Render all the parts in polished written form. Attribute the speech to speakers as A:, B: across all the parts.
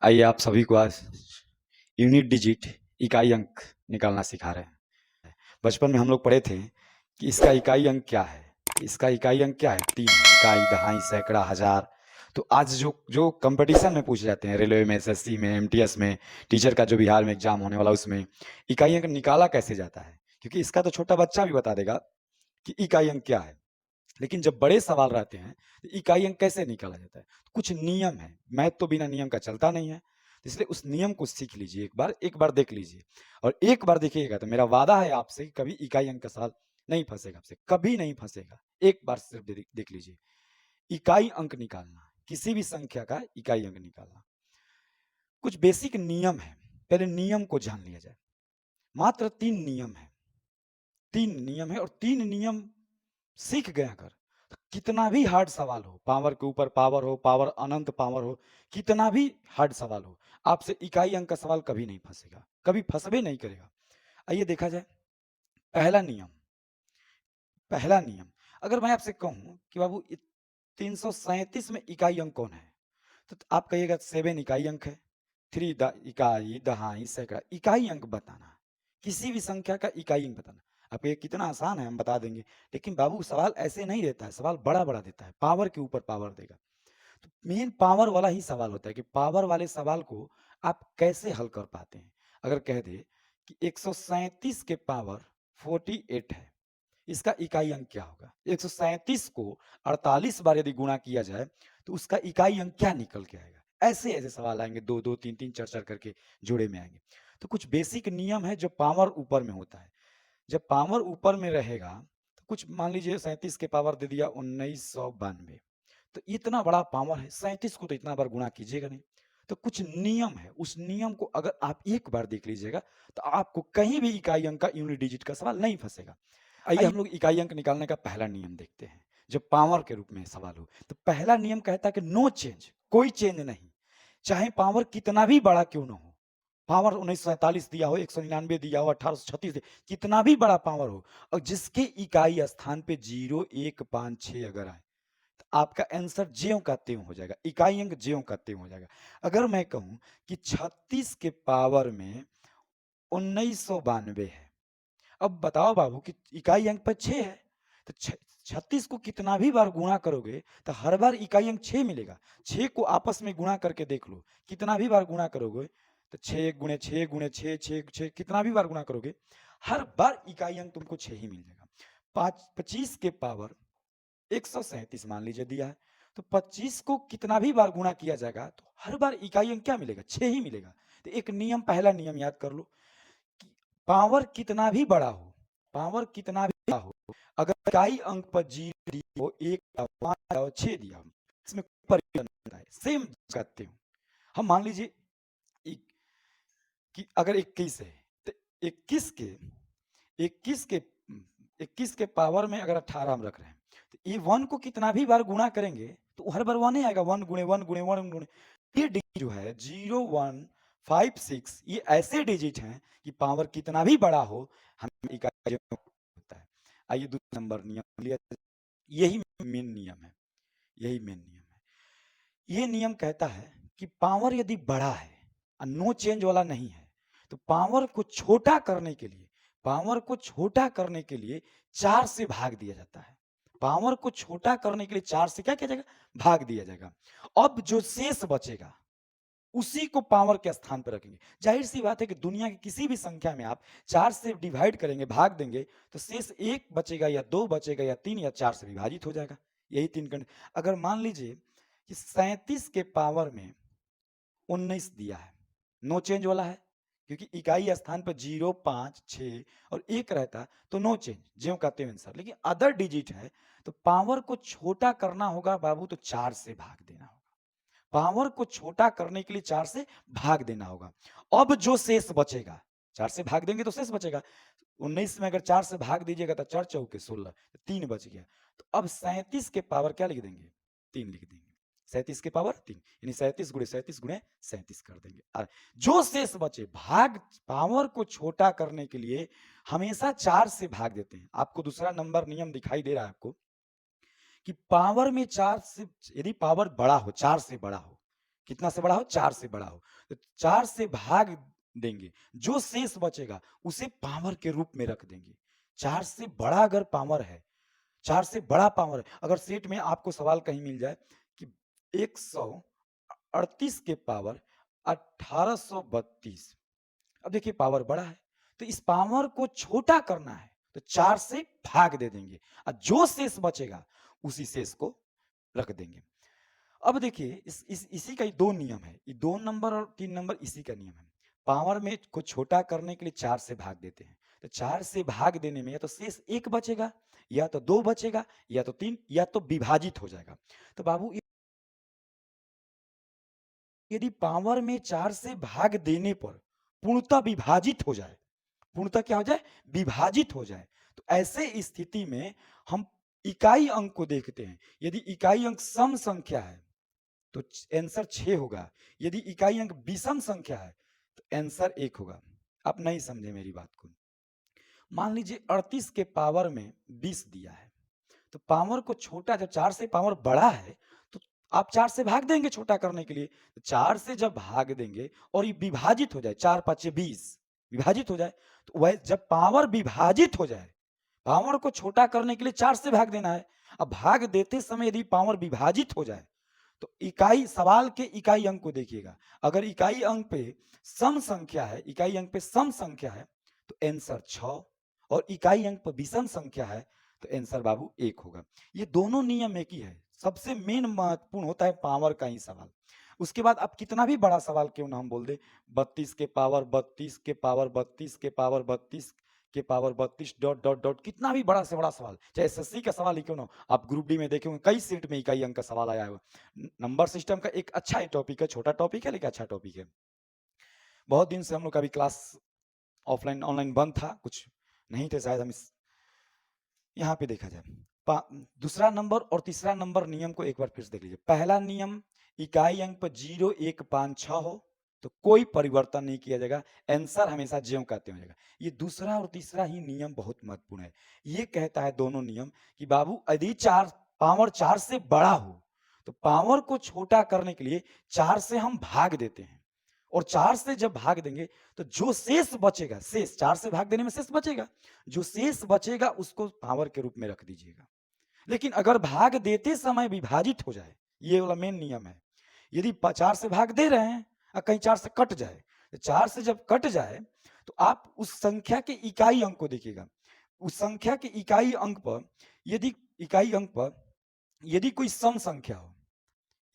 A: आइए आप सभी को आज यूनिट डिजिट इकाई अंक निकालना सिखा रहे हैं। बचपन में हम लोग पढ़े थे कि इसका इकाई अंक क्या है। इसका इकाई अंक क्या है? 3 इकाई, दहाई, सैकड़ा, हजार। तो आज जो जो कंपटीशन में पूछे जाते हैं, रेलवे में, एसएससी में, एमटीएस में, टीचर का जो बिहार में एग्जाम होने वाला उसमें इकाई अंक निकाला कैसे जाता है, क्योंकि इसका तो छोटा बच्चा भी बता देगा कि इकाई अंक क्या है। लेकिन जब बड़े सवाल रहते हैं तो इकाई अंक कैसे निकाला जाता है, तो कुछ नियम है। मैथ तो बिना नियम का चलता नहीं है, तो इसलिए उस नियम को सीख लीजिए, एक बार देख लीजिए। और एक बार देखिएगा तो मेरा वादा है आपसे कि कभी इकाई अंक का सवाल नहीं फंसेगा, आपसे कभी नहीं फंसेगा। एक बार सिर्फ देख लीजिए। इकाई अंक निकालना, किसी भी संख्या का इकाई अंक निकालना, कुछ बेसिक नियम है। पहले नियम को जान लिया जाए। मात्र 3 नियम है। 3 नियम है और 3 नियम सीख गए अगर, तो कितना भी हार्ड सवाल हो, पावर के ऊपर पावर हो, पावर अनंत पावर हो, कितना भी हार्ड सवाल हो, आपसे इकाई अंक का सवाल कभी नहीं फंसेगा, कभी फंसबे नहीं करेगा। आइए देखा जाए। पहला नियम, पहला नियम, अगर मैं आपसे कहूं कि बाबू 337 में इकाई अंक कौन है, तो आप कहिएगा 7 इकाई अंक है, 3 इकाई, दहाई, सैकड़ा। इकाई अंक बताना, किसी भी संख्या का इकाई अंक बताना। आप ये कितना आसान है, हम बता देंगे। लेकिन बाबू सवाल ऐसे नहीं देता है, सवाल बड़ा बड़ा देता है, पावर के ऊपर पावर देगा। तो मेन पावर वाला ही सवाल होता है कि पावर वाले सवाल को आप कैसे हल कर पाते हैं। अगर कह दे कि 137 के पावर 48 है, इसका इकाई अंक क्या होगा? 137 को 48 बार यदि गुणा किया जाए तो उसका इकाई अंक क्या निकल के आएगा? ऐसे ऐसे सवाल आएंगे, दो दो तीन तीन चार चार करके जोड़े में आएंगे। तो कुछ बेसिक नियम है जो पावर ऊपर में होता है। जब पावर ऊपर में रहेगा तो कुछ मान लीजिए 37 के पावर दे दिया 1992, तो इतना बड़ा पावर है, 37 को तो इतना बार गुणा कीजिएगा नहीं। तो कुछ नियम है, उस नियम को अगर आप एक बार देख लीजिएगा तो आपको कहीं भी इकाई अंक का, यूनिट डिजिट का सवाल नहीं फंसेगा। आइए हम लोग इकाई अंक निकालने का पहला नियम देखते हैं। जब पावर के रूप में सवाल हो तो पहला नियम कहता है कि नो चेंज, कोई चेंज नहीं, चाहे पावर कितना भी बड़ा क्यों ना हो। पावर 1947 दिया हो, 199 दिया हो, 1836 दिया, कितना भी बड़ा पावर हो, और जिसके इकाई स्थान पे 0, 1, 5, 6 अगर आए तो आपका आंसर ज्यों का त्यों हो जाएगा, इकाई अंक ज्यों का त्यों हो जाएगा। अगर मैं कहूं कि 36 के पावर में 1992 है, अब बताओ बाबू कि इकाई अंक पर 6 है, तो 36 को कितना भी बार गुणा करोगे तो हर बार इकाई अंक 6 मिलेगा। 6 को आपस में गुणा करके देख लो, कितना भी बार गुणा करोगे तो 6 गुणे 6 गुणे 6 6 6, कितना भी बार गुणा करोगे हर बार इकाई अंक तुमको 6 ही मिल जाएगा। 25 के पावर 137 मान लीजिए दिया है, तो 25 को कितना भी बार गुणा किया जाएगा तो हर बार इकाई अंक क्या मिलेगा? 6 ही मिलेगा। तो एक नियम, पहला नियम याद कर लो कि पावर कितना भी बड़ा हो, पावर कितना भी बड़ा हो, अगर इकाई अंक पर 0 दिया हो, 1 दिया हो, 5 दिया हो, 6 दिया हो, इसमें कोई परिवर्तन नहीं होता है, सेम करते हो। हम मान लीजिए कि अगर 21 है तो 21 के 21 के 21 के पावर में अगर 18 हम रख रहे हैं तो ये 1 को कितना भी बार गुणा करेंगे तो हर बार 1 ही आएगा। 1 गुणे 1 गुणे 1 गुणे, ये डिजिट जो है 0 1 5 6, ये ऐसे डिजिट हैं कि पावर कितना भी बड़ा हो हमें इकाई होता है। आइए दूसरा नंबर नियम लिया, यही मेन नियम है, यही मेन नियम है। ये नियम कहता है कि पावर यदि बड़ा है और नो चेंज वाला नहीं है तो पावर को छोटा करने के लिए, पावर को छोटा करने के लिए 4 से भाग दिया जाता है। पावर को छोटा करने के लिए 4 से क्या किया जाएगा? भाग दिया जाएगा। अब जो शेष बचेगा उसी को पावर के स्थान पर रखेंगे। जाहिर सी बात है कि दुनिया की किसी भी संख्या में आप 4 से डिवाइड करेंगे, भाग देंगे, तो शेष 1 बचेगा या 2 बचेगा या 3 या 4 से विभाजित हो जाएगा। यही 3 कंडीशन। अगर मान लीजिए कि 37 के पावर में 19 दिया है, नो चेंज वाला है, क्योंकि इकाई स्थान पर 0 5 6 और 1 रहता तो नो चेंज, ज्यों का त्यों आंसर। लेकिन अदर डिजिट है तो पावर को छोटा करना होगा बाबू, तो 4 से भाग देना होगा। पावर को छोटा करने के लिए 4 से भाग देना होगा। अब जो शेष बचेगा, 4 से भाग देंगे तो शेष बचेगा। 19 में अगर 4 से भाग दीजिएगा तो 4 चौके 16, 3 बच गया। तो अब 37 के पावर क्या लिख देंगे? 3 लिख देंगे। 37 के पावर 3, यानी 37 गुणे 37 गुणे 37 कर देंगे। और जो शेष बचे, भाग, पावर को छोटा करने के लिए हमेशा 4 से भाग देते हैं। आपको दूसरा नंबर नियम दिखाई दे रहा है आपको कि पावर में 4 से, यदि पावर बड़ा हो, 4 से बड़ा हो, कितना से बड़ा हो, 4 से बड़ा हो, तो 4 से भाग देंगे, जो शेष बचेगा उसे पावर के रूप में रख देंगे। 4 से बड़ा अगर पावर है, 4 से बड़ा पावर है, अगर सेट में आपको सवाल कहीं मिल जाए कि 138 के पावर 1832, अब देखिए पावर बड़ा है, तो इस पावर को छोटा करना है, तो 4 से भाग दे देंगे और जो शेष बचेगा उसी शेष को रख देंगे। अब देखिए इस इसी का ही 2 नियम है, ये 2 नंबर और 3 नंबर इसी का नियम है। पावर में को छोटा करने के लिए 4 से भाग देते हैं, तो 4 से भाग देने में या तो शेष 1 बचेगा, या तो 2 बचेगा, या तो 3, या तो विभाजित हो जाएगा। तो बाबू यदि पावर में 4 से भाग देने पर पूर्णतः विभाजित हो जाए, पूर्णतः क्या हो जाए, विभाजित हो जाए, तो ऐसे स्थिति में हम इकाई अंक को देखते हैं। यदि इकाई अंक सम संख्या है तो आंसर 6 होगा, यदि इकाई अंक विषम संख्या है तो आंसर 1 होगा। आप नहीं समझे मेरी बात को। मान लीजिए 38 के पावर में 20 दिया है, तो पावर को छोटा, जब 4 से पावर बड़ा है तो आप 4 से भाग देंगे छोटा करने के लिए, तो 4 से जब भाग देंगे और ये विभाजित हो जाए, 4 5 20 विभाजित हो जाए, तो वह जब पावर विभाजित हो जाए, पावर को छोटा करने के लिए 4 से भाग देना है। अब भाग देते समय यदि पावर विभाजित हो जाए तो इकाई, सवाल के इकाई अंक को देखिएगा, अगर इकाई अंक पे सम संख्या है, इकाई अंक पे सम संख्या है तो आंसर 6, और इकाई अंक पर विषम संख्या है तो आंसर बाबू 1 होगा। ये दोनों नियम एक ही है। सबसे मेन महत्वपूर्ण होता है पावर का ही सवाल। उसके बाद आप कितना भी बड़ा सवाल क्यों ना हम बोल दे, 32 के पावर 32 के पावर 32 के पावर 32 के पावर 32 डॉट डॉट डॉट, कितना भी बड़ा से बड़ा सवाल, चाहे एसएससी का सवाल ही क्यों ना हो, आप ग्रुप डी में देखे होंगे कई सेट में इकाई अंक का सवाल आया हुआ। नंबर सिस्टम का एक अच्छा टॉपिक है, छोटा टॉपिक है लेकिन अच्छा टॉपिक है। बहुत दिन से हम लोग का भी क्लास ऑफलाइन ऑनलाइन बंद था, कुछ नहीं थे शायद, हम इस यहाँ पे देखा जाए दूसरा नंबर और तीसरा नंबर नियम को एक बार फिर से देख लीजिए। पहला नियम, इकाई अंक पर 0 1 5 6 हो तो कोई परिवर्तन नहीं किया जाएगा, आंसर हमेशा ज्यों का त्यों जाएगा। ये दूसरा और तीसरा ही नियम बहुत महत्वपूर्ण है। ये कहता है दोनों नियम कि बाबू यदि पावर 4 से बड़ा हो तो पावर को छोटा करने के लिए 4 से हम भाग देते हैं, और 4 से जब भाग देंगे तो जो शेष बचेगा, शेष 4 से भाग देने में शेष बचेगा, जो शेष बचेगा उसको पावर के रूप में रख दीजिएगा। लेकिन अगर भाग देते समय विभाजित हो जाए, ये वाला मेन नियम है, यदि 4 से भाग दे रहे हैं और कहीं 4 से कट जाए, तो 4 से जब कट जाए तो आप उस संख्या के इकाई अंक को देखिएगा। उस संख्या के इकाई अंक पर यदि इकाई अंक पर यदि कोई सम संख्या हो,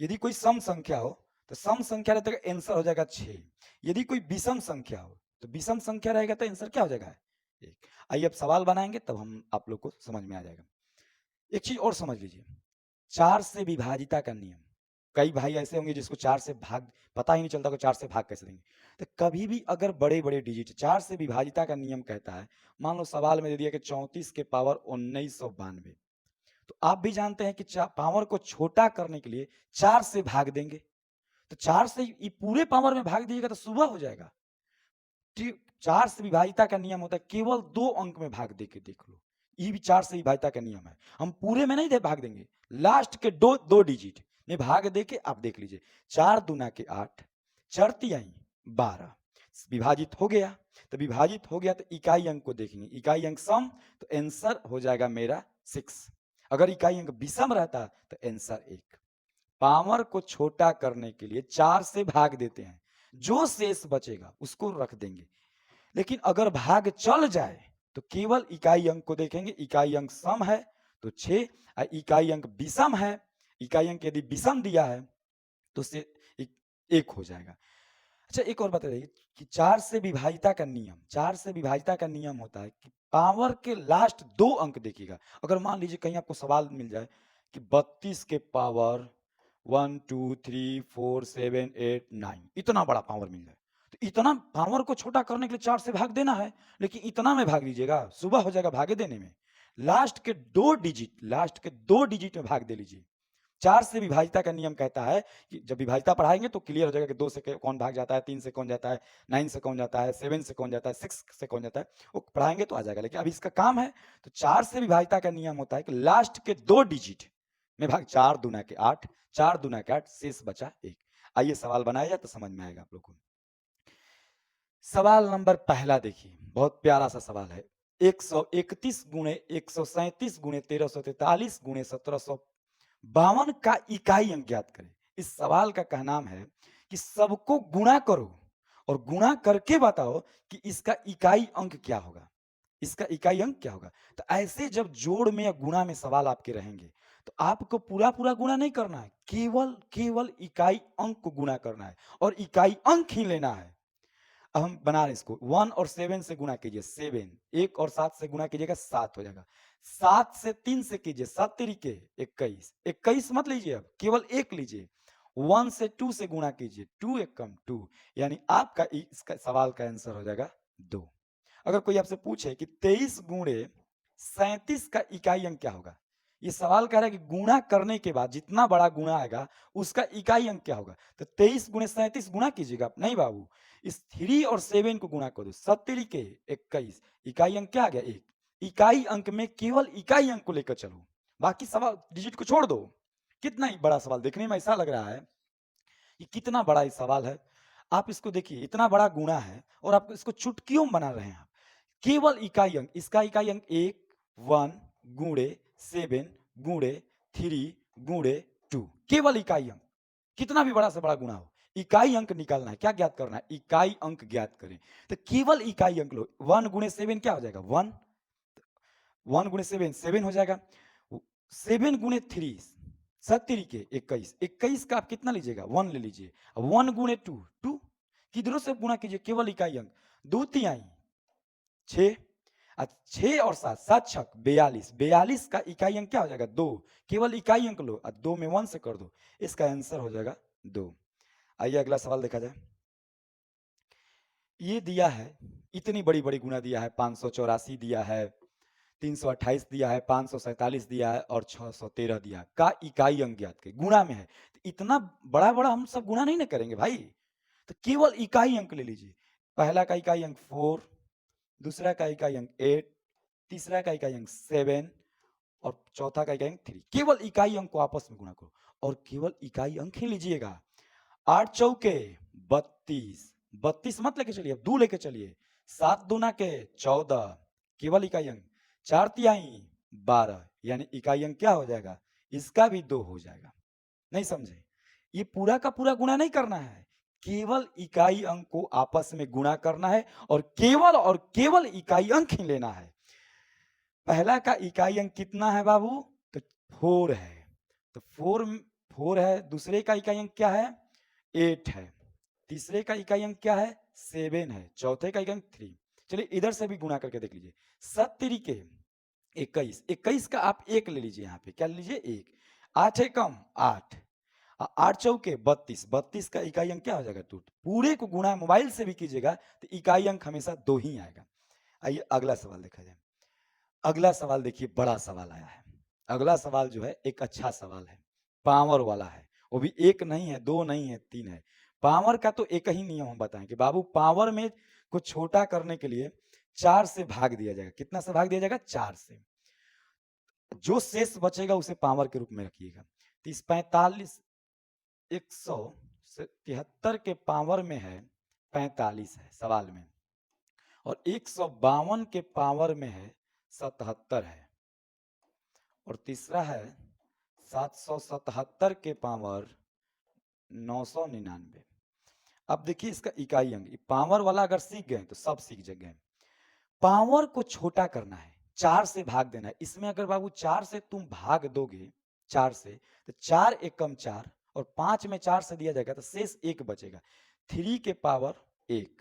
A: यदि कोई सम संख्या हो तो सम संख्या रहता है, आंसर हो जाएगा 6। यदि कोई विषम संख्या हो तो विषम संख्या रहेगा तो आंसर क्या हो जाएगा, 1। आइए अब सवाल बनाएंगे तब हम आप लोग को समझ में आ जाएगा। एक चीज और समझ लीजिए, 4 से विभाजिता का नियम। कई भाई ऐसे होंगे जिसको 4 से भाग पता ही नहीं चलता कि 4 से भाग कैसे देंगे। तो कभी भी अगर बड़े बड़े डिजिट 4 से विभाजिता का नियम कहता है, मान लो सवाल में दे दिया कि 34 के पावर 1992, तो आप भी जानते हैं कि पावर को छोटा करने के लिए 4 से भाग देंगे, तो 4 से ये पूरे पावर में भाग दीजिएगा तो सुबह हो जाएगा। 4 से विभाजिता का नियम होता है केवल 2 अंक में भाग दे के देख लो, ये भी 4 से विभाजिता का नियम है। हम पूरे में नहीं दे भाग देंगे, लास्ट के दो डिजिट में भाग दे के आप देख लीजिए। 4 दूना के 8, 4 तिहाई 12, विभाजित हो गया, तो विभाजित हो गया तो इकाई अंक को देखेंगे, इकाई अंक सम तो आंसर हो जाएगा मेरा 6। अगर इकाई अंक विषम रहता तो आंसर 1। पावर को छोटा करने के लिए 4 से भाग देते हैं, जो शेष बचेगा उसको रख देंगे। लेकिन अगर भाग चल जाए तो केवल इकाई अंक को देखेंगे, इकाई अंक सम है तो 6, इकाई अंक विषम है, इकाई अंक यदि विषम दिया है तो से 1 हो जाएगा। अच्छा एक और बता दीजिए कि 4 से विभाजिता का नियम, 4 से विभाजिता का नियम होता है कि पावर के लास्ट 2 अंक देखिएगा। अगर मान लीजिए कहीं आपको सवाल मिल जाए कि 32 के पावर 1 2 3 4 7 8 9, इतना बड़ा पावर मिल जाए, तो इतना पावर को छोटा करने के लिए 4 से भाग देना है, लेकिन इतना में भाग दीजिएगा, सुबह हो जाएगा भागे देने में। लास्ट के 2 डिजिट में भाग दे लीजिए। 4 से विभाजिता का नियम कहता है कि जब विभाजिता पढ़ाएंगे तो क्लियर हो जाएगा कि 2 से कौन भाग जाता है, 3 से कौन जाता है, 9 से कौन जाता है, 7 से कौन जाता है, 6 से कौन जाता है, वो पढ़ाएंगे तो आ जाएगा। लेकिन अभी इसका काम है, तो 4 से विभाजिता का नियम होता है कि लास्ट के 2 डिजिट में भाग, 4 दूना के 8, 4 दूना के 8, शेष बचा 1। आइए सवाल बनाया जाए तो समझ में आएगा आप लोग को। सवाल नंबर पहला देखिए, बहुत प्यारा सा सवाल है। 131 गुणे 137 गुणे 1343 गुणे 1752 का इकाई अंक ज्ञात करें। इस सवाल का कहनाम है कि सबको गुणा करो और गुणा करके बताओ कि इसका इकाई अंक क्या होगा। इसका इकाई अंक क्या होगा? तो ऐसे जब जोड़ में या गुणा में सवाल आपके रहेंगे, तो आपको पूरा-पूरा गुणा नहीं करना है, केवल इकाई अंक को गुणा करना है और इकाई अंक ही लेना है। अब हम बना रहे हैं इसको 1 और 7 से गुणा कीजिए 7, 1 और 7 से गुणा कीजिएगा 7 हो जाएगा। 7 से 3 से कीजिए 7 तिरिके 21, 21 मत लीजिए, अब केवल 1 लीजिए। 1 से 2 से गुणा कीजिए 2 एकम 2, यानी आपका इसका सवाल का आंसर हो जाएगा 2। अगर कोई आपसे पूछे कि 23 गुणे 37 का इकाई अंक क्या होगा, ये सवाल कह रहा है कि गुणा करने के बाद जितना बड़ा गुणा आएगा उसका इकाई अंक क्या होगा। तो 23 गुणे 37 गुणा कीजिएगा नहीं बाबू, इस 3 और 7 को गुणा कर दो, 7 के 21, इकाई अंक क्या आ गया 1। इकाई अंक में केवल इकाई अंक को लेकर चलो, बाकी सवाल डिजिट को छोड़ दो। कितना ही बड़ा सवाल, देखने में ऐसा लग रहा है कि कितना बड़ा ये सवाल है। आप इसको देखिए, इतना बड़ा गुणा है और आप इसको चुटकियों में बना रहे हैं। केवल इकाई अंक, इसका इकाई अंक 1 1 गुणे 7 गुणे 3 गुणे 2, केवल इकाई अंक। कितना भी बड़ा से बड़ा गुणा हो, इकाई अंक निकालना है। क्या ज्ञात करना है? इकाई अंक ज्ञात करें। तो केवल इकाई अंक लो। 1 गुणे 7 क्या हो जाएगा 1, 1 गुणे 7 7 हो जाएगा। 7 गुणे 3 70 के 21, 21 का आप कितना लीजिएगा 1 ले लीजिए। 1 गुणे 2 2, किधरों से गुणा कीजिए, केवल इकाई अंक। 2 तिहाई 6, 6 और 7 7 छक 42, 42 का इकाई अंक क्या हो जाएगा 2, केवल इकाई अंक लो, 2 में 1 से कर दो, इसका आंसर हो जाएगा 2। आइए अगला सवाल देखा जाए। ये दिया है, इतनी बड़ी बड़ी गुना दिया है, 584 दिया है, 328 दिया है, 547 दिया है और 613 दिया है। का इकाई अंक ज्ञात करें, गुणा में है। तो इतना बड़ा बड़ा हम सब गुणा नहीं ना करेंगे भाई, तो केवल इकाई अंक ले लीजिए। पहला का इकाई अंक 4, दूसरा का इकाई अंक 8, तीसरा का इकाई अंक 7 और चौथा का इकाई अंक 3। केवल इकाई अंक को आपस में गुणा करो और केवल इकाई अंक ही लीजिएगा। 8 चौके 32, 32 मत लेके चलिए, 2 लेके चलिए। 7 दूना के 14, केवल इकाई अंक। 4 तिहाई 12, यानी इकाई अंक क्या हो जाएगा, इसका भी 2 हो जाएगा। नहीं समझे? ये पूरा का पूरा गुणा नहीं करना है, केवल इकाई अंक को आपस में गुणा करना है और केवल इकाई अंक ही लेना है। पहला का इकाई अंक कितना है बाबू, तो 4 है, तो 4 है। दूसरे का इकाई अंक क्या है 8 है, तीसरे का इकाई अंक क्या है 7 है, चौथे का इकाई अंक 3। चलिए इधर से भी गुणा करके देख लीजिए। 7 के 21, 21 का आप 1 ले लीजिए, यहाँ पे क्या ले लीजिए 1। 8 एकम 8, 8 चौके 32, 32 का इकाई अंक क्या हो जाएगा 2। पूरे को गुणा मोबाइल से भी कीजिएगा तो इकाई अंक हमेशा 2 ही आएगा। आइए अगला सवाल देखा जाए। अगला सवाल देखिए, बड़ा सवाल आया है। अगला सवाल जो है एक अच्छा सवाल है, पावर वाला है। वो भी 1 नहीं है, 2 नहीं है, 3 है। पावर का तो एक ही नियम हम बताएं कि बाबू पावर में को छोटा करने के लिए 4 से भाग दिया जाएगा। कितना से भाग दिया जाएगा 4 से। जो शेष बचेगा उसे पावर के रूप में रखिएगा। 30 45 173 के पावर में है 45 है सवाल में, और 152 के पावर में है 77 है, और तीसरा है 777 के पावर 999। अब देखिए इसका इकाई अंक, पावर वाला अगर सीख गए तो सब सीख गए। पावर को छोटा करना है, 4 से भाग देना है। इसमें अगर बाबू 4 से तुम भाग दोगे 4 से, तो 4 एकम 4 और 5 में 4 से दिया जाएगा तो शेष 1 बचेगा। 3 के पावर 1।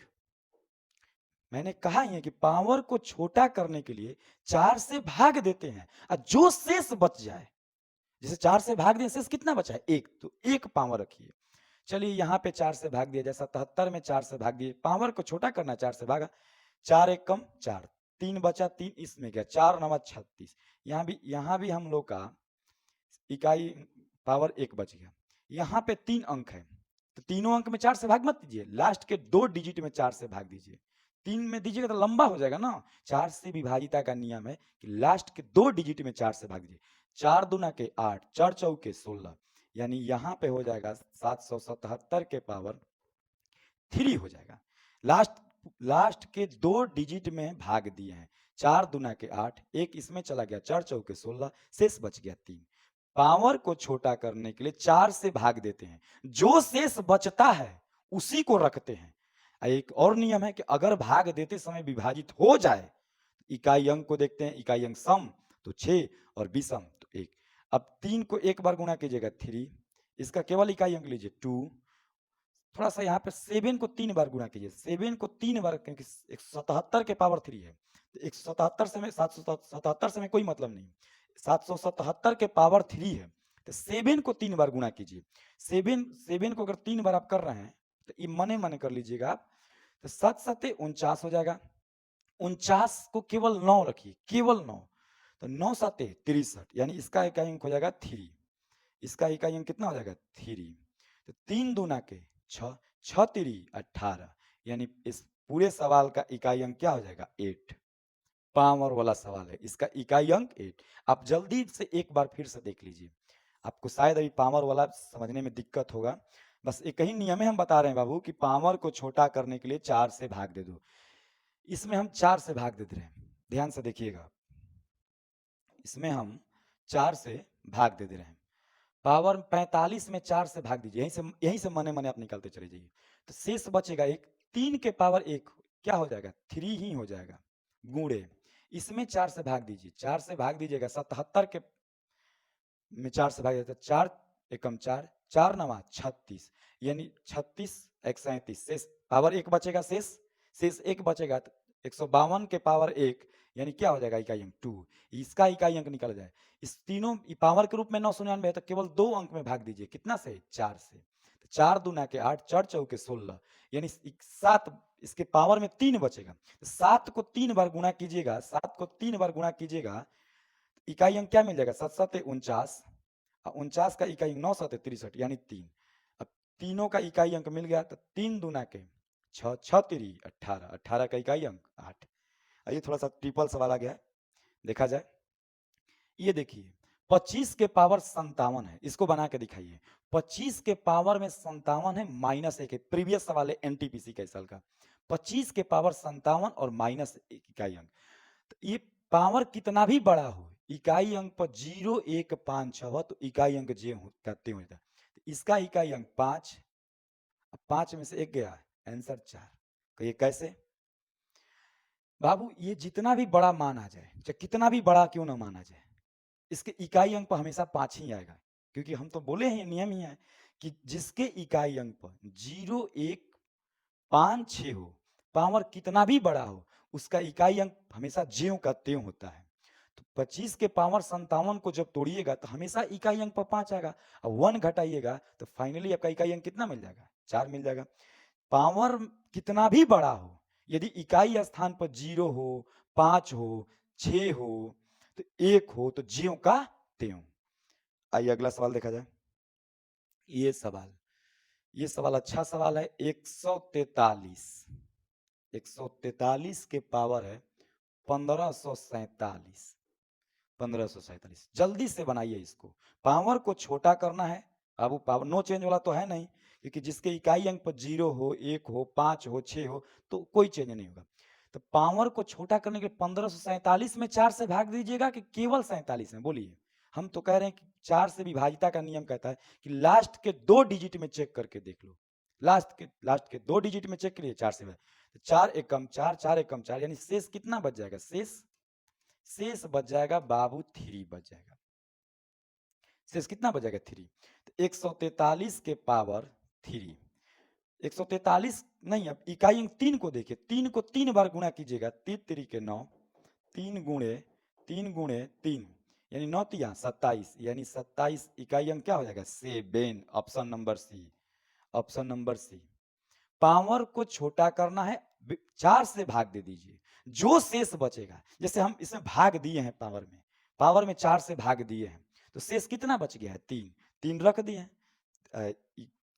A: मैंने कहा ही है कि पावर को छोटा करने के लिए 4 से भाग देते हैं और जो शेष बच जाए, जैसे 4 से भाग दिए, शेष कितना बचा है 1, तो 1 पावर रखिए। चलिए यहाँ पे 4 से भाग दिया जाए, 77 में 4 से भाग दिए, पावर को छोटा करना 4 से भागा, 4 एकम 4, 3 बचा, 3 इसमें गया, 4 9 36। यहाँ भी हम लोग का इकाई पावर 1 बच गया। यहाँ पे 3 अंक है, तो तीनों अंक में 4 से भाग मत दीजिए, लास्ट के 2 डिजिट में 4 से भाग दीजिए। 3 में दीजिएगा तो लंबा हो जाएगा ना। 4 से विभाजिता का नियम है कि लास्ट के 2 डिजिट में 4 से भाग दीजिए। 4 दूना के 8, 4 चौके 16, यानी यहाँ पे हो जाएगा 777 के पावर 3 हो जाएगा। लास्ट के 2 डिजिट में भाग दिए हैं, 4 दूना के 8, एक इसमें चला गया, 4 चौके 16, शेष बच गया 3। पावर को छोटा करने के लिए 4 से भाग देते हैं, जो शेष बचता है उसी को रखते हैं। एक और नियम है कि अगर भाग देते समय विभाजित हो जाए, इकाई अंक को देखते हैं, इकाई अंक सम तो 6 और विषम तो 1। अब 3 को एक बार गुणा कीजिएगा 3, इसका केवल इकाई अंक लीजिए 2। थोड़ा सा यहाँ पे 7 को 3 बार गुणा कीजिए, 7 को 3 बार, क्योंकि 177 के पावर 3 है, तो 177 से में 777 से में कोई मतलब नहीं, 777 के पावर 3 है, तो 7 को 3 बार गुणा कीजिए। 7 को अगर 3 बार आप कर रहे हैं तो ये मने मने कर लीजिएगा आप, तो 7 7 49 हो जाएगा। 49 को केवल 9 रखिए, केवल 9, तो 9 7 63, यानी इसका इकाई अंक हो जाएगा 3। इसका इकाई अंक कितना हो जाएगा 3, तो 3 दूना के 6, 6 3 18, यानी इस पूरे सवाल का इकाई अंक क्या हो जाएगा 8। पावर वाला सवाल है, इसका इकाई अंक 8। आप जल्दी से एक बार फिर से देख लीजिए, आपको शायद अभी पावर वाला समझने में दिक्कत होगा। बस एक ही नियम है हम बता रहे हैं बाबू कि पावर को छोटा करने के लिए 4 से भाग दे दो। इसमें हम 4 से भाग दे रहे हैं, ध्यान से देखिएगा, इसमें हम 4 से भाग दे रहे हैं। पावर 45 में 4 से भाग दीजिए, यहीं से मने मने आप निकालते चले जाइए, तो शेष बचेगा 1। 3 के पावर 1 क्या हो जाएगा 3 ही हो जाएगा, गुणे इसमें 4 से भाग दीजिए, 4 से भाग दीजिएगा 77 के में 4 से भाग देता, 4 एकम 4, 4 नवा 36, यानी 36 एक 37, शेष पावर 1 बचेगा, शेष 1 बचेगा, तो 152 के पावर 1 यानी क्या हो जाएगा इकाई अंक 2। इसका इकाई अंक निकल जाए, इस तीनों पावर के रूप में 999 है, तो केवल 2 अंक में भाग दीजिए, कितना से 4 से, तो 4 दूना के 8, 4 चौके 16, यानी 7, इसके पावर में 3 बचेगा, तो 7 को 3 बार गुणा कीजिएगा, 7 को 3 बार गुणा कीजिएगा, इकाई अंक क्या मिल जाएगा 7 7 49, 49 का इकाई 9 7 63, यानी 3। अब तीनों का इकाई अंक मिल गया, तो 3 दूना के 6, 6 3 18, 18 का इकाई अंक 8। आइए थोड़ा सा ट्रिपल सवाल आ गया है, देखा जाए। ये देखिए 25 के पावर 57 है, इसको बना के दिखाइए। 25 के पावर में 57 है, -1 है, प्रीवियस सवाल है एनटीपीसी के साल का। 25 के पावर 57 और -1 इकाई अंक, तो ये पावर कितना भी बड़ा हो, इकाई अंक पर 0 1 5 6 हो, तो इकाई अंक जे कहते हो जाता है। तो इसका इकाई अंक 5, 5 में से 1 गया, आंसर 4। कहिए कैसे बाबू, ये जितना भी बड़ा मान आ जाए, चाहे कितना भी बड़ा क्यों ना माना जाए, इसके इकाई अंक पर हमेशा 5 ही आएगा, क्योंकि हम तो बोले हैं नियम ही है कि जिसके इकाई अंक पर 0 1 5 6 हो, पावर कितना भी बड़ा हो, उसका इकाई अंक हमेशा ज्यों का त्यों होता है। तो 25 के पावर 57 को जब तोड़िएगा तो हमेशा इकाई अंक पर 5 आएगा, और 1 घटाइएगा तो फाइनली आपका इकाई अंक कितना मिल जाएगा 4 मिल जाएगा। पावर कितना भी बड़ा हो, यदि इकाई स्थान पर 0 हो, 5 हो, 6 हो, तो 1 हो, तो ज्यों का त्यों। आइए अगला सवाल देखा जाए। ये सवाल अच्छा सवाल है। 143 के पावर है 1547, 1547। जल्दी से बनाइए इसको, पावर को छोटा करना है। अब पावर नो चेंज वाला तो है नहीं, क्योंकि जिसके इकाई अंक पर 0 हो, 1 हो, 5 हो, 6 हो, तो कोई चेंज नहीं होगा। तो पावर को छोटा करने के लिए 1547 में 4 से भाग दीजिएगा कि केवल 47 में, बोलिए। हम तो कह रहे हैं कि 4 से विभाजिता का नियम कहता है कि लास्ट के 2 डिजिट में चेक करके देख लो, लास्ट के 2 डिजिट में चेक करिए 4 से। तो 4 एकम 4, 4 एकम 4, यानी शेष कितना बच जाएगा, शेष बच जाएगा बाबू 3 बच जाएगा। शेष कितना बच जाएगा 3, तो 143 के पावर 3, 143 नहीं, अब इकाई अंक 3 को देखिए, 3 को 3 बार गुणा कीजिएगा, 3 3 के 9, 3 गुणे 3, यानी 9 3 27, यानी 27 इकाई अंक क्या हो जाएगा 7। Option number C, option number C. Power को छोटा करना है, 4 से भाग दे दीजिए, जो शेष बचेगा, जैसे हम इसमें भाग दिए हैं, पावर में 4 से भाग दिए हैं, तो शेष कितना बच गया है 3 रख दिए हैं।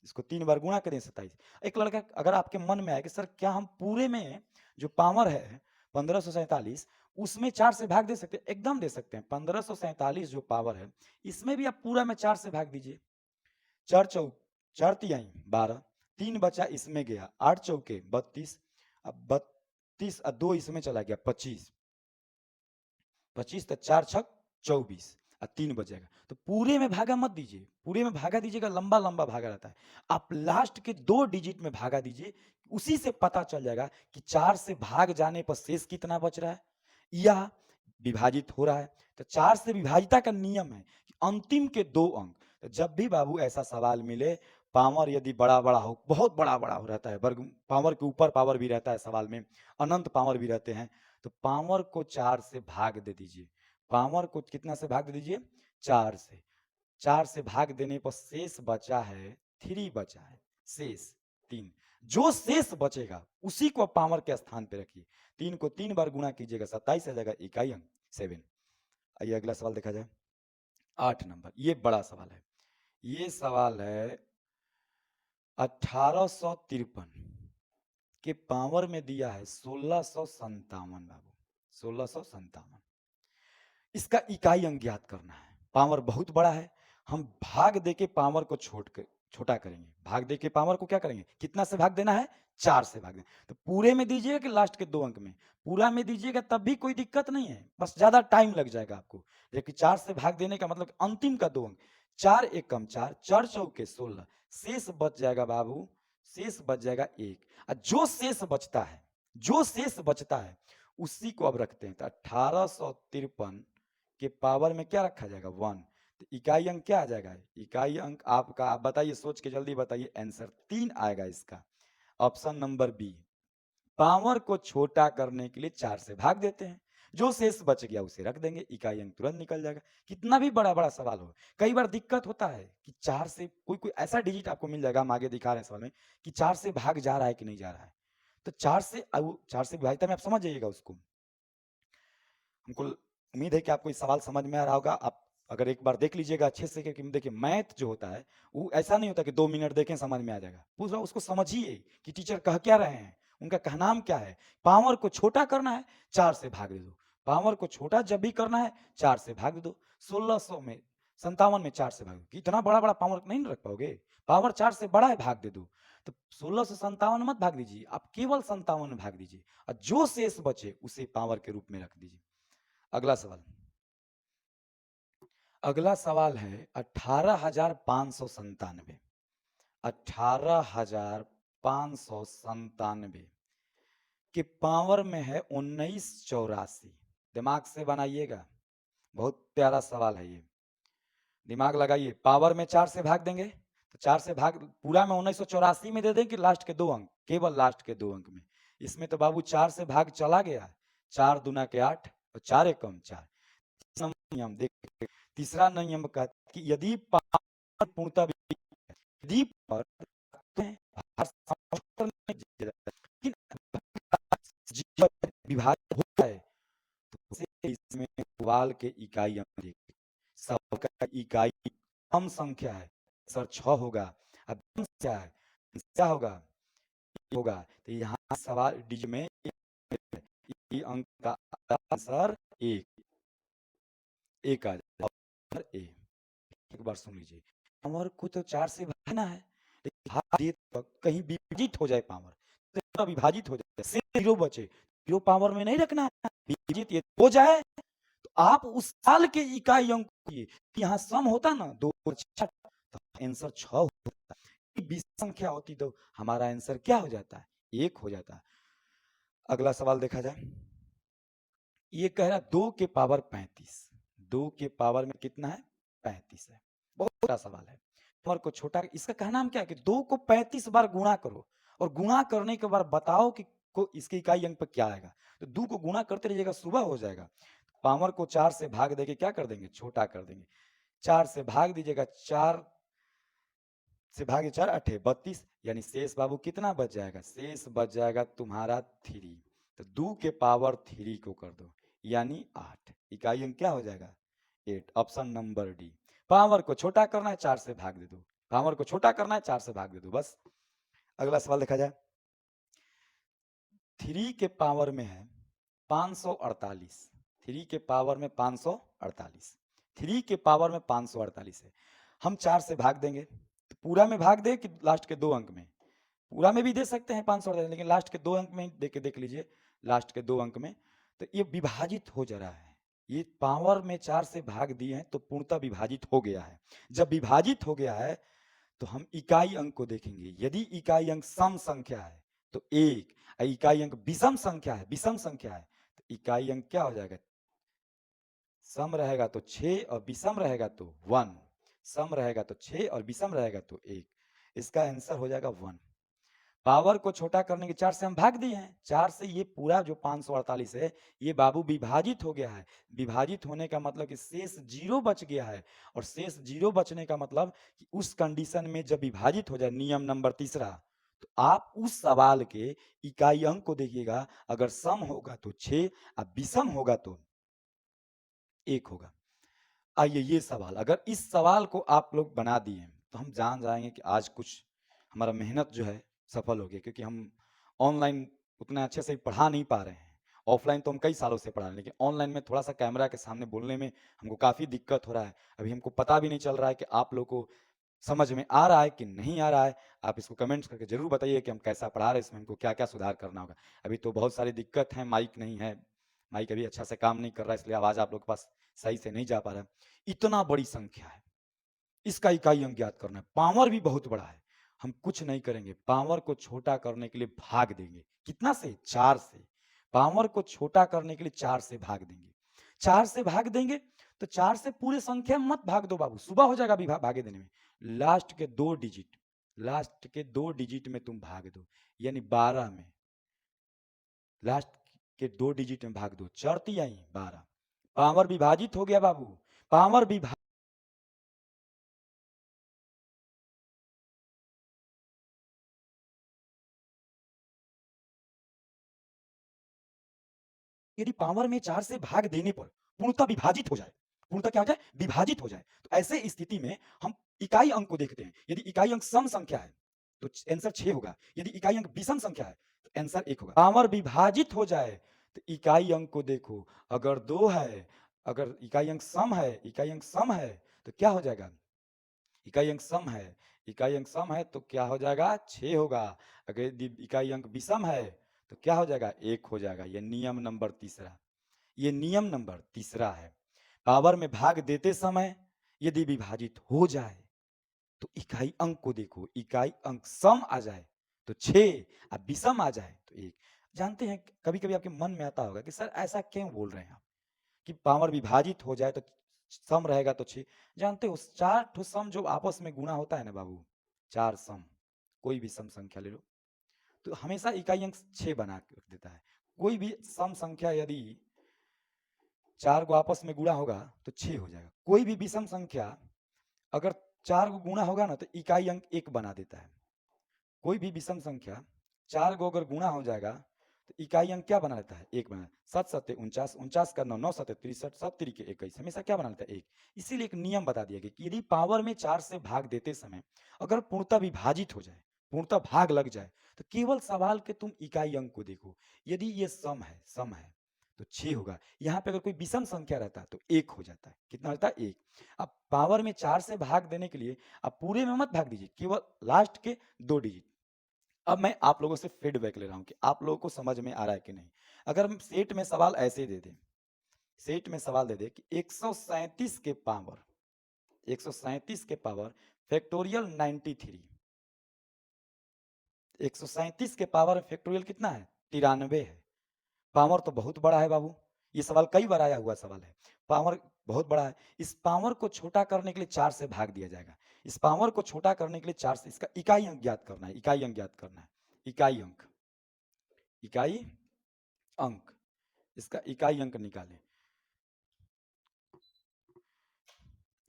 A: इसको 3 बार गुणा करें 27। एक लड़का अगर आपके मन में आए कि सर क्या हम पूरे में जो पावर है 1547 उसमें 4 से भाग दे सकते हैं, एकदम दे सकते हैं। 1547 जो पावर है इसमें भी आप पूरा में 4 से भाग दीजिए, चार तिहाई 12, 3 बचा इसमें गया, 8 चौके 32, अब 32 और 2 इसमें चला गया 25, 25 तो 4 छक 24 और 3 बचेगा। तो पूरे में भागा मत दीजिए, पूरे में भागा दीजिएगा, लंबा लंबा भागा रहता है। आप लास्ट के 2 डिजिट में भागा दीजिए, उसी से पता चल जाएगा कि 4 से भाग जाने पर शेष कितना बच रहा है या विभाजित हो रहा है। तो 4 से विभाजिता का नियम है कि अंतिम के 2 अंक। तो जब भी बाबू ऐसा सवाल मिले, पावर यदि बड़ा बड़ा हो, बहुत बड़ा बड़ा हो रहता है, वर्ग पावर के ऊपर पावर भी रहता है सवाल में, अनंत पावर भी रहते हैं, तो पावर को 4 से भाग दे दीजिए। पावर को कितना से भाग दे दीजिए? 4 से। 4 से भाग देने पर शेष बचा है 3 बचा है, शेष 3। जो शेष बचेगा उसी को पावर के स्थान पे रखिए। 3 को 3 बार गुणा कीजिएगा, 27 आ जाएगा, इकाई अंक 7। आइए अगला सवाल देखा जाए, 8 नंबर। ये बड़ा सवाल है, ये सवाल है 1853 के पावर में दिया है 1657 बाबू, 1657। इसका इकाई अंक ज्ञात करना है। पावर बहुत बड़ा है, हम भाग देके पावर को छोटा करेंगे। भाग देके पावर को क्या करेंगे? कितना से भाग देना है? 4 से भाग देना। तो पूरे में दीजिएगा कि लास्ट के 2 अंक में? पूरा में दीजिएगा तब भी कोई दिक्कत नहीं है, बस ज्यादा टाइम लग जाएगा आपको। लेकिन 4 से भाग देने का मतलब अंतिम का 2 अंक। 4 एक कम 4, 4 चौके 16, शेष बच जाएगा बाबू, शेष बच जाएगा 1। और जो शेष बचता है, जो शेष बचता है उसी को अब रखते हैं। तो 1853 के पावर में क्या रखा जाएगा? 1। तो इकाई अंक क्या आ जाएगा? इकाई अंक आपका, आप बताइए, सोच के जल्दी बताइए, आंसर 3 आएगा इसका, ऑप्शन नंबर बी। पावर को छोटा करने के लिए 4 से भाग देते हैं, जो शेष बच गया उसे रख देंगे, इकाई अंक तुरंत निकल जाएगा। कितना भी बड़ा बड़ा सवाल हो, कई बार दिक्कत होता है कि 4 से कोई कोई ऐसा डिजिट आपको मिल जाएगा, हम आगे दिखा रहे हैं सवाल में, कि 4 से भाग जा रहा है कि नहीं जा रहा है। तो 4 से विभाजिता में आप समझ जाइएगा उसको। हमको उम्मीद है कि आपको इस सवाल समझ में आ रहा होगा। आप अगर एक बार देख लीजिएगा अच्छे से, क्योंकि देखिए मैथ जो होता है वो ऐसा नहीं होता कि 2 मिनट देखें समझ में आ जाएगा, पूरा उसको समझिए कि टीचर कह क्या रहे हैं, उनका कहनाम क्या है। पावर को छोटा करना है, 4 से भाग दे दो। पावर को छोटा जब भी करना है 4 से भाग दे दो। 1657 में 4 से भाग दो। इतना बड़ा बड़ा पावर नहीं रख पाओगे, पावर 4 से बड़ा है, भाग दे दो। तो 1657 मत भाग दीजिए, आप केवल 57 में भाग दीजिए, और जो शेष बचे उसे पावर के रूप में रख दीजिए। अगला सवाल, अगला सवाल है 18,597। 18,597 के पावर में है 1984। दिमाग से बनाइएगा, बहुत प्यारा सवाल है ये, दिमाग लगाइए। पावर में 4 से भाग देंगे, तो 4 से भाग, पूरा में 1984 में दे दें कि लास्ट के 2 अंक? केवल लास्ट के 2 अंक में। इसमें तो बाबू 4 से भाग चला गया, 4 दूना के 8 और 4 एक कम 4। नियम देखिए, तीसरा नियम कहता है कि यदि पावर पूर्णतः यदि विभाजित होता है तो इसमें वाल के इकाई अंक, सबका इकाई कम संख्या है, सर 6 होगा, अब क्या है, क्या होगा होगा। तो यहाँ सवाल डिजिट में अंक का आंसर 1 1 आ जाएगा। एक बार सुन लीजिए, पावर को तो 4 से भागना है, लेकिन तो कहीं विभाजित हो जाए पावर, तो विभाजित हो जाए, सिर्फ 0 बचे, 0 पावर में नहीं रखना है, विभाजित ये हो जाए तो आप उस साल के इकाई अंक यहाँ सम होता ना 2 और 6, तो आंसर 6 होता है। 20 संख्या होती तो हमारा आंसर क्या हो जाता है? 1 हो जाता है। अगला सवाल देखा जाए, ये कह रहा 2 के पावर 35, 2 के पावर में कितना है? 35 है। बहुत बड़ा सवाल है, पावर को छोटा, इसका कहना हम क्या है कि 2 को 35 बार गुणा करो, और गुणा करने के बाद बताओ कि इसके इकाई अंक पर क्या आएगा। तो 2 को गुणा करते रहिएगा, सुबह हो जाएगा। पावर को 4 से भाग देके क्या कर देंगे? छोटा कर देंगे। 4 से भाग दीजिएगा, 4 से भागे 4 8 32, यानी शेष बाबू कितना बच जाएगा? शेष बच जाएगा तुम्हारा 3। तो 2 के पावर 3 को कर दो, यानी 8। इकाई अंक क्या हो जाएगा? 8, ऑप्शन नंबर डी। पावर को छोटा करना है, 4 से भाग दे दो। पावर को छोटा करना है, 4 से भाग दे दो, बस। अगला सवाल देखा जाए, 3 के पावर में है 548। 3 के पावर में 548, 3 के पावर में 548 है। हम 4 से भाग देंगे, तो पूरा में भाग दे कि लास्ट के 2 अंक में? पूरा में भी दे सकते हैं 500, लेकिन लास्ट के 2 अंक में दे के देख लीजिए, लास्ट के 2 अंक में। तो ये विभाजित हो जा रहा है, ये पावर में 4 से भाग दिए हैं तो पूर्णतः विभाजित हो गया है। जब विभाजित हो गया है तो हम इकाई अंक को देखेंगे। यदि इकाई अंक सम संख्या है तो 1, इकाई अंक विषम संख्या है, तो इकाई अंक क्या हो जाएगा? सम रहेगा तो 6 और विषम रहेगा तो 1, सम रहेगा तो 6 और विषम रहेगा तो 1। इसका आंसर हो जाएगा 1। पावर को छोटा करने के 4 से हम भाग दिए हैं, 4 से ये पूरा जो 548 है ये बाबू विभाजित हो गया है। विभाजित होने का मतलब कि शेष 0 बच गया है, और शेष 0 बचने का मतलब कि उस कंडीशन में जब विभाजित हो जाए, नियम नंबर तीसरा, तो आप उस सवाल के इकाई अंक को देखिएगा, अगर सम होगा तो 6 और विषम होगा तो 1 होगा। आइए ये सवाल, अगर इस सवाल को आप लोग बना दिए तो हम जान जाएंगे कि आज कुछ हमारा मेहनत जो है सफल हो गया, क्योंकि हम ऑनलाइन उतना अच्छे से पढ़ा नहीं पा रहे हैं। ऑफलाइन तो हम कई सालों से पढ़ा रहे हैं, लेकिन ऑनलाइन में थोड़ा सा कैमरा के सामने बोलने में हमको काफ़ी दिक्कत हो रहा है। अभी हमको पता भी नहीं चल रहा है कि आप लोग को समझ में आ रहा है कि नहीं आ रहा है। आप इसको कमेंट्स करके जरूर बताइए कि हम कैसा पढ़ा रहे हैं, इसमें हमको क्या क्या सुधार करना होगा। अभी तो बहुत सारी दिक्कत है, माइक नहीं है, माइक अभी अच्छा से काम नहीं कर रहा है, इसलिए आवाज़ आप लोग के पास सही से नहीं जा पा रहा है। इतना बड़ी संख्या है, इसका इकाई अंक ज्ञात करना है। पावर भी बहुत बड़ा है, हम कुछ नहीं करेंगे, पावर को छोटा करने के लिए भाग देंगे। कितना से? 4 से। पावर को छोटा करने के लिए 4 से भाग देंगे। 4 से भाग देंगे तो 4 से पूरे संख्या मत भाग दो बाबू, सुबह हो जाएगा भागे देने में। लास्ट के 2 डिजिट, लास्ट के 2 डिजिट में तुम भाग दो, यानी 12 में लास्ट के 2 डिजिट में भाग दो, चढ़ती आई 12। पावर विभाजित हो गया बाबू, पावर विभाजित। यदि पावर में 4 से भाग देने पर पूर्णतः विभाजित हो जाए, पूर्णतः क्या हो जाए? विभाजित हो जाए, तो ऐसे स्थिति में हम इकाई अंक को देखते हैं। यदि इकाई अंक सम संख्या है तो आंसर 6 होगा, यदि इकाई अंक विषम संख्या है तो आंसर 1 होगा। पावर विभाजित हो जाए तो इकाई अंक को देखो, अगर 2 है, अगर इकाई अंक सम है, इकाई अंक सम है तो क्या हो जाएगा? इकाई अंक सम है, इकाई अंक सम है तो क्या हो जाएगा? 6 होगा। अगर यदि इकाई अंक विषम है तो क्या हो जाएगा? 1 हो जाएगा। ये नियम नंबर तीसरा, ये नियम नंबर तीसरा है। पावर में भाग देते समय यदि विभाजित हो जाए तो इकाई अंक को देखो, इकाई अंक सम आ जाए तो 6 और विषम आ जाए तो 1। जानते हैं, कभी कभी आपके मन में आता होगा कि सर ऐसा क्यों बोल रहे हैं आप कि पावर विभाजित हो जाए तो सम रहेगा तो 6। जानते हो 4 ठो सम जो आपस में गुणा होता है ना बाबू, 4 सम, कोई भी सम संख्या ले लो तो हमेशा इकाई अंक 6 बना के रख देता है। कोई भी सम संख्या यदि 4 को आपस में गुणा होगा तो 6 हो जाएगा। कोई भी विषम संख्या अगर 4 को गुणा होगा ना तो इकाई अंक 1 बना देता है। कोई भी विषम संख्या 4 को अगर गुणा हो जाएगा तो इकाई अंक क्या बना लेता है? 1 बना। 7 सत्ते 49, 49 का 9, 9 सत्ते 63, 7 तिरिके 21, हमेशा क्या बना लेता है? 1। इसीलिए एक नियम बता दिया गया कि यदि पावर में 4 से भाग देते समय अगर पूर्णतः विभाजित हो जाए, पूर्णतः भाग लग जाए, तो केवल सवाल के तुम इकाई अंक को देखो। यदि ये सम है तो 6 होगा। यहाँ पे अगर कोई विषम संख्या रहता है तो 1 हो जाता है। कितना होता है? 1। अब पावर में 4 से भाग देने के लिए अब पूरे में मत भाग दीजिए, केवल लास्ट के 2 डिजिट। अब मैं आप लोगों से फीडबैक ले रहा हूं कि आप लोगों को समझ में आ रहा है कि नहीं। अगर हम सेट में सवाल ऐसे दे दें, सेट में सवाल दे दे कि 137 के पावर, 137 के पावर फैक्टोरियल 93, 137 के पावर फैक्टोरियल कितना है? 93 है। पावर तो बहुत बड़ा है बाबू, ये सवाल कई बार आया हुआ सवाल है। पावर बहुत बड़ा है, इस पावर को छोटा करने के लिए 4 से भाग दिया जाएगा। इस पावर को छोटा करने के लिए 4 से, इसका इकाई अंक ज्ञात करना है, इकाई अंक ज्ञात करना है। इकाई अंक, इकाई अंक, इसका इकाई अंक निकालें,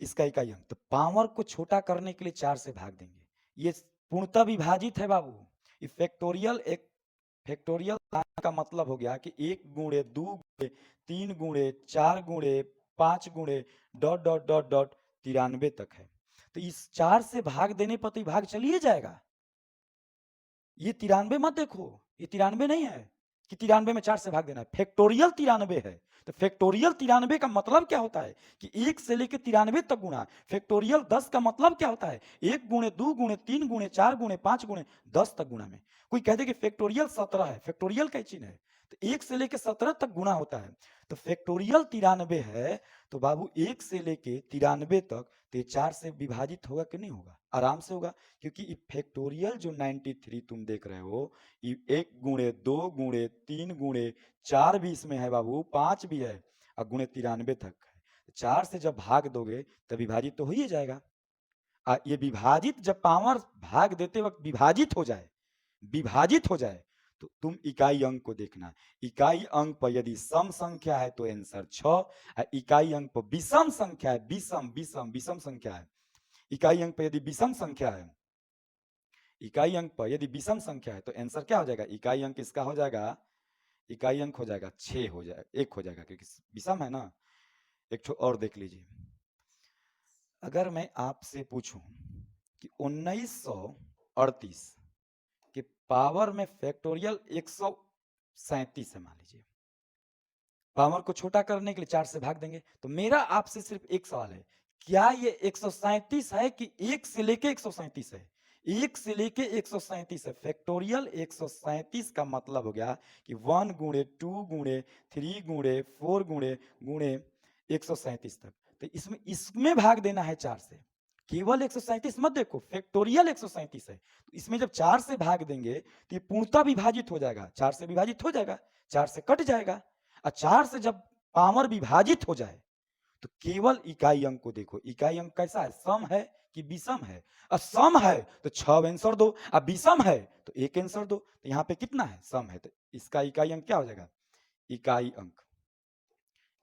A: इसका इकाई अंक। तो पावर को छोटा करने के लिए 4 से भाग देंगे। ये पूर्णतः विभाजित है बाबू। ये फैक्टोरियल, एक फैक्टोरियल का मतलब हो गया कि 1 गुणे 2 गुणे 3 गुणे 4 गुणे 5 गुणे डॉट डॉट डॉट डॉट 93 तक है। तो इस 4 से भाग देने पर तो भाग चलिए जाएगा। ये 93 मत देखो, ये 93 नहीं है, कि 93 में 4 से भाग देना है, फैक्टोरियल 93 है। तो फैक्टोरियल 93 का मतलब क्या होता है कि 1 से लेके 93 तक गुणा। फैक्टोरियल 10 का मतलब क्या होता है 1 गुणे 2 गुणे 3 गुणे 4 गुणे 5 गुणे 10 तक गुणा में। कोई कह दे कि फैक्टोरियल 17 है, फैक्टोरियल का चिन्ह है, तो 1 से लेके 17 तक गुणा होता है। तो फैक्टोरियल 93 है, तो बाबू 1 से लेके 93 तक, तो ये 4 से विभाजित होगा कि नहीं होगा? आराम से होगा, क्योंकि ये फैक्टोरियल जो 93 तुम देख रहे हो, ये 1 गुणे 2 गुणे 3 गुणे 4 भी इसमें है बाबू, 5 भी है, और गुणे 93 तक है। 4 से जब भाग दोगे तो विभाजित तो हो ही जाएगा। ये विभाजित जब पावर भाग देते वक्त विभाजित हो जाए, विभाजित हो जाए, तो तुम इकाई अंक को देखना। इकाई अंक पर यदि सम संख्या है तो आंसर 6, इकाई अंक पर विषम संख्या है, विषम विषम विषम संख्या है, इकाई अंक पर यदि विषम संख्या है, इकाई अंक पर यदि विषम संख्या है, तो आंसर क्या हो जाएगा? इकाई अंक इसका हो जाएगा, इकाई अंक हो जाएगा 6 हो जाएगा, 1 हो जाएगा, क्योंकि विषम है ना। एक ठो और देख लीजिए, अगर मैं आपसे पूछूं कि 1938 के पावर में फैक्टोरियल 137 है, मान लीजिए, पावर को छोटा करने के लिए 4 से भाग देंगे, तो मेरा आपसे सिर्फ एक सवाल है, क्या ये 137 है कि 1 से लेके 137 है? 1 से लेके 137 है। फैक्टोरियल 137 का मतलब हो गया कि 1 गुणे 2 गुणे 3 गुणे 4 गुणे गुणे 137 तक। तो इसमें इसमें भाग देना है 4 से, केवल 137 मत देखो, फैक्टोरियल 137 है, तो इसमें जब 4 से भाग देंगे तो ये पूर्णतः विभाजित हो जाएगा, 4 से विभाजित हो जाएगा, 4 से कट जाएगा। और 4 से जब पावर विभाजित हो जाए तो केवल इकाई अंक को देखो, इकाई अंक कैसा है, सम है कि विषम है? और सम है तो 6 आंसर दो, अब विषम है तो 1 आंसर दो। तो यहाँ पे कितना है? सम है, तो इसका इकाई अंक क्या हो जाएगा? इकाई अंक,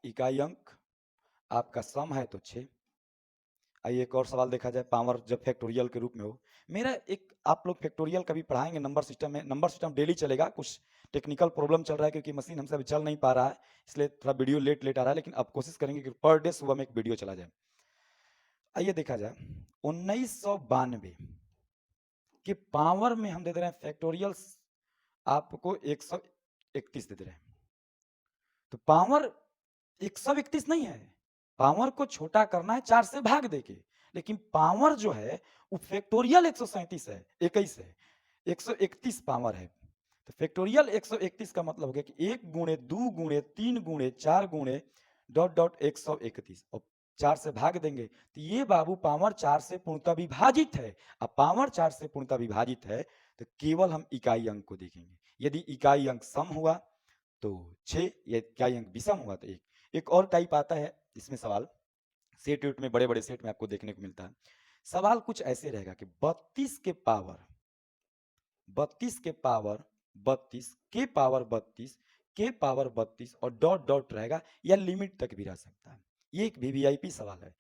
A: इकाई अंक आपका सम है तो 6। आइए एक और सवाल देखा जाए, पावर जब फैक्टोरियल के रूप में हो। मेरा एक, आप लोग फैक्टोरियल कभी पढ़ाएंगे नंबर सिस्टम में, नंबर सिस्टम डेली चलेगा, कुछ टेक्निकल प्रॉब्लम चल रहा है क्योंकि मशीन हमसे अभी चल नहीं पा रहा है, इसलिए थोड़ा वीडियो लेट लेट आ रहा है, लेकिन अब कोशिश करेंगे कि पर डे सुबह में एक वीडियो चला जाए। आइए देखा जाए, 1992 के पावर में हम दे दे रहे हैं फैक्टोरियल आपको 131 दे दे रहे हैं, तो पावर 131 नहीं है, पावर को छोटा करना है 4 से भाग देके, लेकिन पावर जो है वो फैक्टोरियल 137 है, 21 है, 131 पावर है। तो फैक्टोरियल 131 का मतलब हो गया कि 1 गुणे 2 गुणे 3 गुणे 4 गुणे डॉट डॉट 131, और 4 से भाग देंगे तो ये बाबू पावर 4 से पूर्णतः विभाजित है। अब पावर 4 से पूर्णतः विभाजित है तो केवल हम इकाई अंक को देखेंगे, यदि इकाई अंक सम हुआ तो 6, या इकाई अंक विषम हुआ तो 1। एक और टाइप आता है इसमें सवाल, सेट वेट में, बड़े बड़े सेट में आपको देखने को मिलता है। सवाल कुछ ऐसे रहेगा कि 32 के पावर 32 के पावर 32 के पावर 32 के पावर 32 और डॉट डॉट रहेगा, या लिमिट तक भी रह सकता है। ये एक वीवीआईपी सवाल है,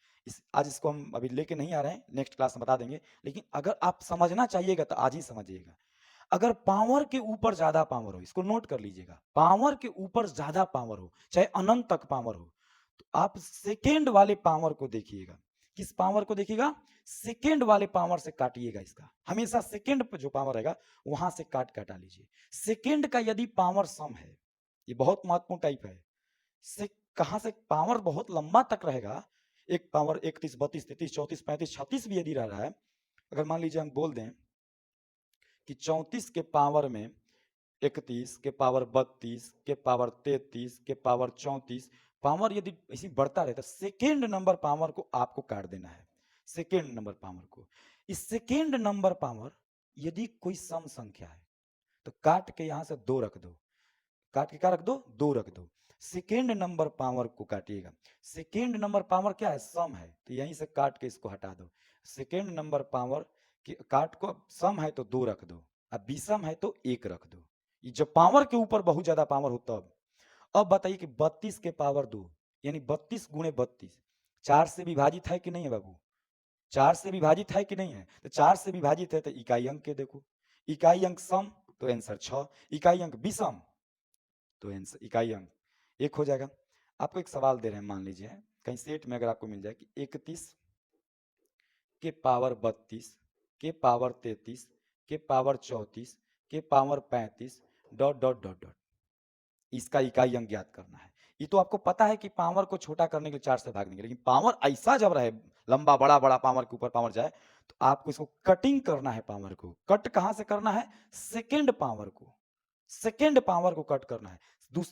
A: आज इसको हम अभी लेके नहीं आ रहे हैं, नेक्स्ट क्लास में बता देंगे, लेकिन अगर आप समझना चाहिएगा तो आज ही समझिएगा। अगर पावर के ऊपर ज्यादा पावर हो, इसको नोट कर लीजिएगा, पावर के ऊपर ज्यादा पावर हो, चाहे अनंत तक पावर हो, तो आप सेकेंड वाले पावर को देखिएगा। किस पावर को देखिएगा? सेकेंड वाले पावर से काटिएगा इसका, हमेशा सेकेंड पे जो पावर रहेगा वहां से काट के हटा लीजिए। सेकेंड का यदि पावर सम है, ये बहुत महत्वपूर्ण टाइप है, से कहां से पावर बहुत लंबा तक रहेगा, एक पावर 31 32 33 34 35 36 भी यदि रह रहा है, अगर मान लीजिए हम बोल दें कि 34 के पावर में 31 के पावर 32 के पावर 33 के पावर 34, पावर यदि इसी बढ़ता रहे तो सेकेंड नंबर पावर को आपको काट देना है, सेकेंड नंबर पावर को। इस सेकेंड नंबर पावर यदि कोई सम संख्या है तो काट के यहां से 2 रख दो, काट के क्या रख दो? 2 रख दो, सेकेंड नंबर पावर को काटिएगा। सेकेंड नंबर पावर क्या है? सम है, तो यहीं से काट के इसको हटा दो। सेकेंड नंबर पावर की काट को, सम है तो 2 रख दो, अब विषम है तो 1 रख दो। ये जब पावर के ऊपर बहुत ज्यादा पावर हो तब। अब बताइए कि 32 के पावर 2 यानी 32 गुणे 32 4 से विभाजित है कि नहीं है बाबू? 4 से विभाजित है कि नहीं है? तो 4 से विभाजित है तो इकाई अंक के देखो, इकाई अंक सम तो आंसर 6, इकाई अंक विषम तो आंसर इकाई अंक 1 हो जाएगा। आपको एक सवाल दे रहे हैं, मान लीजिए कहीं सेट में अगर आपको मिल जाए कि 31 के पावर 32 के पावर 33 के पावर 34 के power 35 dot dot dot dot, इसका इकाई अंक ज्ञात करना है। ये तो आपको पता है कि पावर को छोटा करने के लिए 4 से भाग देंगे, लेकिन पावर ऐसा जब रहे, लंबा बड़ा-बड़ा पावर के ऊपर पावर जाए, तो आपको इसको कटिंग करना है पावर को। कट कहाँ से करना है? सेकंड पावर को। सेकंड पावर को कट करना है।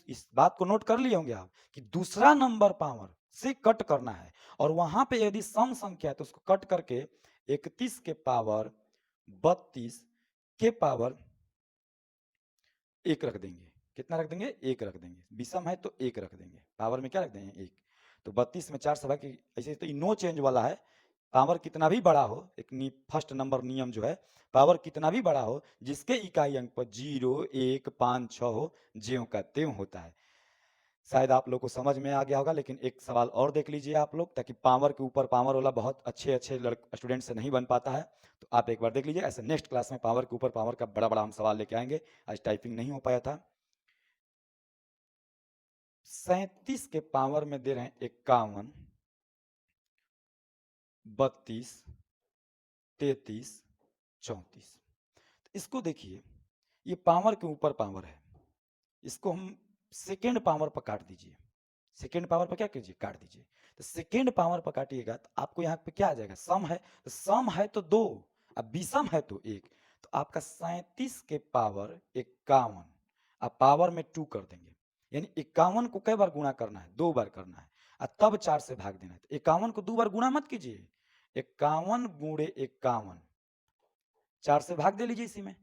A: इस बात को नोट कर लिए होंगे आप कि दूसरा नंबर पावर से कट करना है, और वहां पे यदि सम संख्या है तो उसको कट करके 31 के पावर 32 के पावर 1 रख देंगे। कितना रख देंगे? 1 रख देंगे। विषम है तो 1 रख देंगे। पावर में क्या रख देंगे? 1। तो 32 में 4 से भाग के, ऐसे तो नो चेंज वाला है। पावर कितना भी बड़ा हो, एक फर्स्ट नंबर नियम जो है, पावर कितना भी बड़ा हो, जिसके इकाई अंक पर 0, 1, 5, 6 हो, ज्यों का त्यों होता है। शायद आप लोग को समझ में आ गया होगा, लेकिन एक सवाल और देख लीजिए आप लोग, ताकि पावर के ऊपर पावर वाला बहुत अच्छे स्टूडेंट से नहीं बन पाता है, तो आप एक बार देख लीजिए। ऐसे नेक्स्ट क्लास में पावर के ऊपर पावर का बड़ा हम सवाल लेके आएंगे। आज टाइपिंग नहीं हो पाया था। 37 के पावर में दे रहे हैं 51, 32, 33, 34। इसको देखिए, ये पावर के ऊपर पावर है, इसको हम सेकेंड पावर पर काट दीजिए। सेकेंड पावर पर क्या कीजिए? काट दीजिए। तो सेकेंड पावर पर काटिएगा तो आपको यहाँ पे क्या आ जाएगा? सम है, तो सम है तो 2, अब विषम है तो 1। तो आपका 37 के पावर 51, अब पावर में 2 कर देंगे, यानी 51 को कई बार गुणा करना है? 2 बार करना है, और तब 4 से भाग देना है। तो 51 को 2 बार गुणा मत कीजिए, 51 गुणे 51, 4 से भाग दे लीजिए। इसी में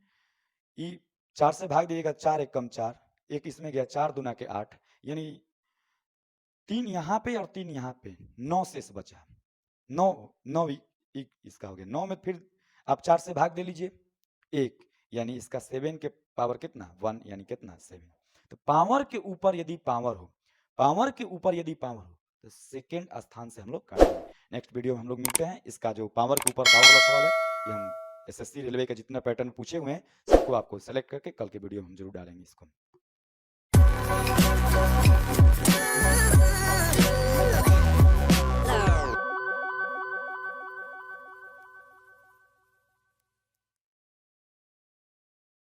A: 4 से भाग दीजिएगा, 4 एकम 4, 1 इसमें गया, 4 दूना के 8, यानी 3 यहाँ पे और 3 यहाँ पे, 9 शेष बचा। 9 इसका हो गया। 9 में फिर आप 4 से भाग दे लीजिए, 1, यानी इसका 7 के पावर कितना? 1, यानी कितना? 7। तो पावर के ऊपर यदि पावर हो, पावर के ऊपर यदि पावर हो, तो सेकेंड स्थान से हम लोग काटेंगे। नेक्स्ट वीडियो में हम लोग मिलते हैं। इसका जो पावर के ऊपर पावर वाला सवाल है, ये हम एसएससी रेलवे का जितना पैटर्न पूछे हुए हैं, सबको आपको सेलेक्ट करके कल के वीडियो में हम जरूर डालेंगे इसको।